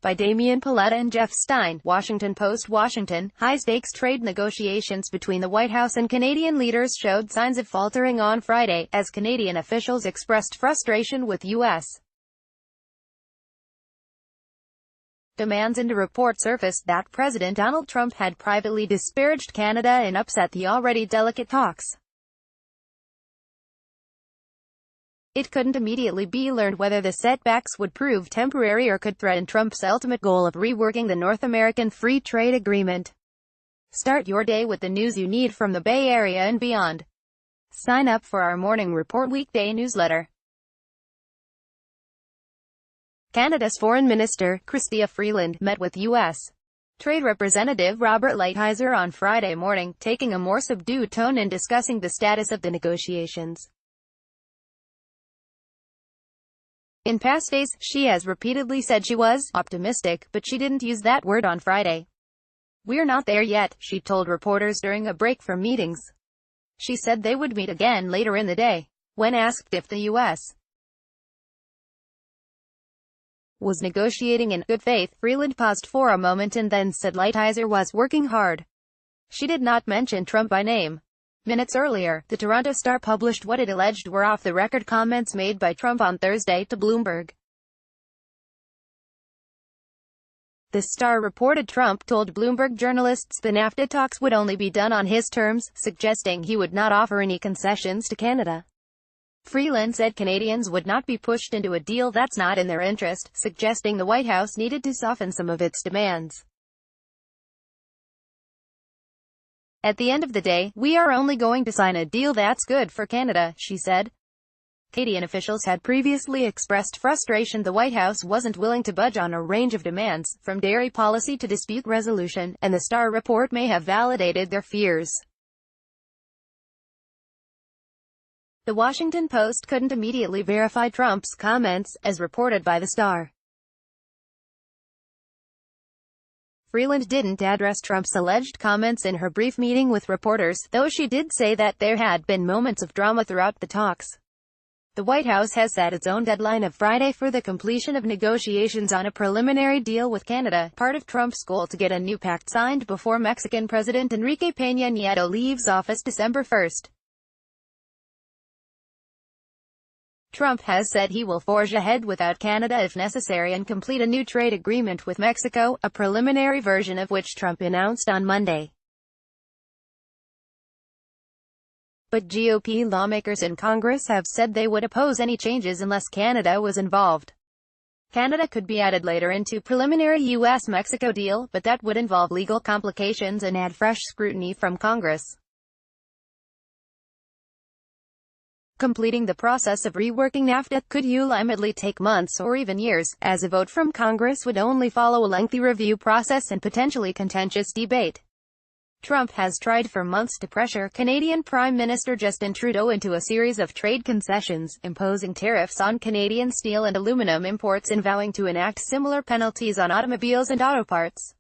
By Damian Paletta and Jeff Stein, Washington Post. Washington, high-stakes trade negotiations between the White House and Canadian leaders showed signs of faltering on Friday, as Canadian officials expressed frustration with U.S. demands, and a report surfaced that President Donald Trump had privately disparaged Canada and upset the already delicate talks. It couldn't immediately be learned whether the setbacks would prove temporary or could threaten Trump's ultimate goal of reworking the North American Free Trade Agreement. Start your day with the news you need from the Bay Area and beyond. Sign up for our Morning Report weekday newsletter. Canada's Foreign Minister, Chrystia Freeland, met with U.S. Trade Representative Robert Lighthizer on Friday morning, taking a more subdued tone in discussing the status of the negotiations. In past days, she has repeatedly said she was optimistic, but she didn't use that word on Friday. "We're not there yet," she told reporters during a break from meetings. She said they would meet again later in the day. When asked if the U.S. was negotiating in good faith, Freeland paused for a moment and then said Lighthizer was working hard. She did not mention Trump by name. Minutes earlier, the Toronto Star published what it alleged were off-the-record comments made by Trump on Thursday to Bloomberg. The Star reported Trump told Bloomberg journalists the NAFTA talks would only be done on his terms, suggesting he would not offer any concessions to Canada. Freeland said Canadians would not be pushed into a deal that's not in their interest, suggesting the White House needed to soften some of its demands. "At the end of the day, we are only going to sign a deal that's good for Canada," she said. Canadian officials had previously expressed frustration the White House wasn't willing to budge on a range of demands, from dairy policy to dispute resolution, and the Star report may have validated their fears. The Washington Post couldn't immediately verify Trump's comments, as reported by the Star. Freeland didn't address Trump's alleged comments in her brief meeting with reporters, though she did say that there had been moments of drama throughout the talks. The White House has set its own deadline of Friday for the completion of negotiations on a preliminary deal with Canada, part of Trump's goal to get a new pact signed before Mexican President Enrique Peña Nieto leaves office December 1. Trump has said he will forge ahead without Canada if necessary and complete a new trade agreement with Mexico, a preliminary version of which Trump announced on Monday. But GOP lawmakers in Congress have said they would oppose any changes unless Canada was involved. Canada could be added later into preliminary U.S.-Mexico deal, but that would involve legal complications and add fresh scrutiny from Congress. Completing the process of reworking NAFTA could ultimately take months or even years, as a vote from Congress would only follow a lengthy review process and potentially contentious debate. Trump has tried for months to pressure Canadian Prime Minister Justin Trudeau into a series of trade concessions, imposing tariffs on Canadian steel and aluminum imports and vowing to enact similar penalties on automobiles and auto parts.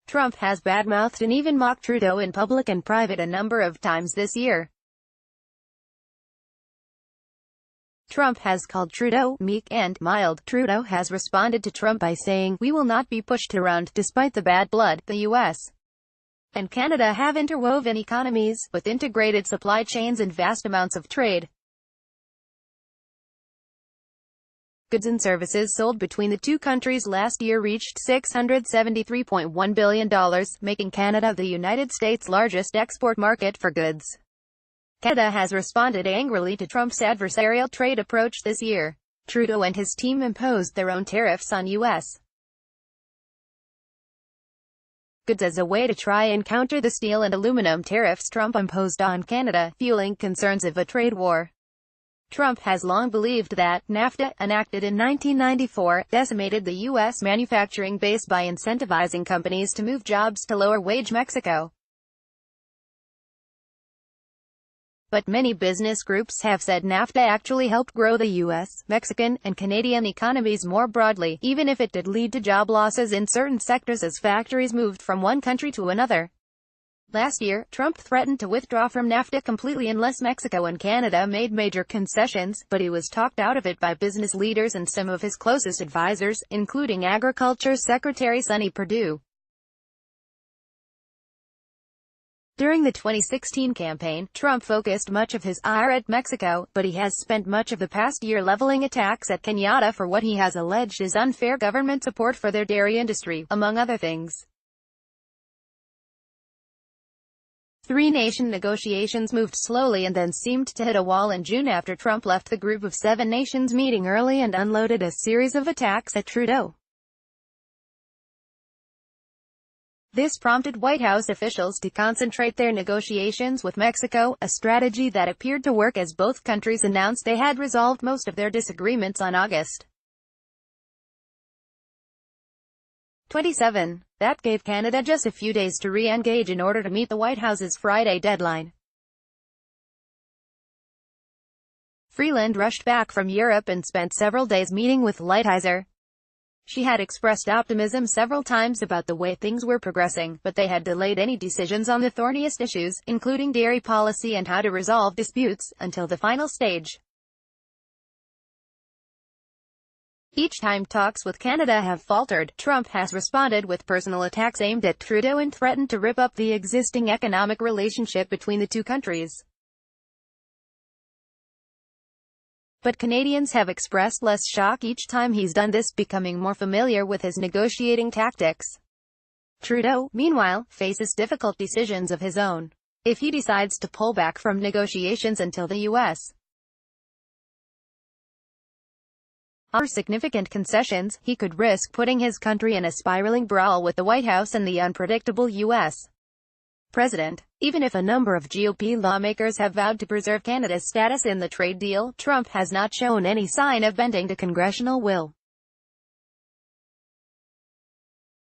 Trump has badmouthed and even mocked Trudeau in public and private a number of times this year. Trump has called Trudeau meek and mild. Trudeau has responded to Trump by saying, "We will not be pushed around, despite the bad blood. The U.S. and Canada have interwoven economies, with integrated supply chains and vast amounts of trade. Goods and services sold between the two countries last year reached $673.1 billion, making Canada the United States' largest export market for goods." Canada has responded angrily to Trump's adversarial trade approach this year. Trudeau and his team imposed their own tariffs on U.S. goods as a way to try and counter the steel and aluminum tariffs Trump imposed on Canada, fueling concerns of a trade war. Trump has long believed that NAFTA, enacted in 1994, decimated the U.S. manufacturing base by incentivizing companies to move jobs to lower-wage Mexico. But many business groups have said NAFTA actually helped grow the U.S., Mexican, and Canadian economies more broadly, even if it did lead to job losses in certain sectors as factories moved from one country to another. Last year, Trump threatened to withdraw from NAFTA completely unless Mexico and Canada made major concessions, but he was talked out of it by business leaders and some of his closest advisors, including Agriculture Secretary Sonny Perdue. During the 2016 campaign, Trump focused much of his ire at Mexico, but he has spent much of the past year leveling attacks at Canada for what he has alleged is unfair government support for their dairy industry, among other things. Three-nation negotiations moved slowly and then seemed to hit a wall in June after Trump left the Group of Seven Nations meeting early and unloaded a series of attacks at Trudeau. This prompted White House officials to concentrate their negotiations with Mexico, a strategy that appeared to work as both countries announced they had resolved most of their disagreements on August 27. That gave Canada just a few days to re-engage in order to meet the White House's Friday deadline. Freeland rushed back from Europe and spent several days meeting with Lighthizer. She had expressed optimism several times about the way things were progressing, but they had delayed any decisions on the thorniest issues, including dairy policy and how to resolve disputes, until the final stage. Each time talks with Canada have faltered, Trump has responded with personal attacks aimed at Trudeau and threatened to rip up the existing economic relationship between the two countries. But Canadians have expressed less shock each time he's done this, becoming more familiar with his negotiating tactics. Trudeau, meanwhile, faces difficult decisions of his own. If he decides to pull back from negotiations until the U.S. offers significant concessions, he could risk putting his country in a spiraling brawl with the White House and the unpredictable U.S. president. Even if a number of GOP lawmakers have vowed to preserve Canada's status in the trade deal, Trump has not shown any sign of bending to congressional will.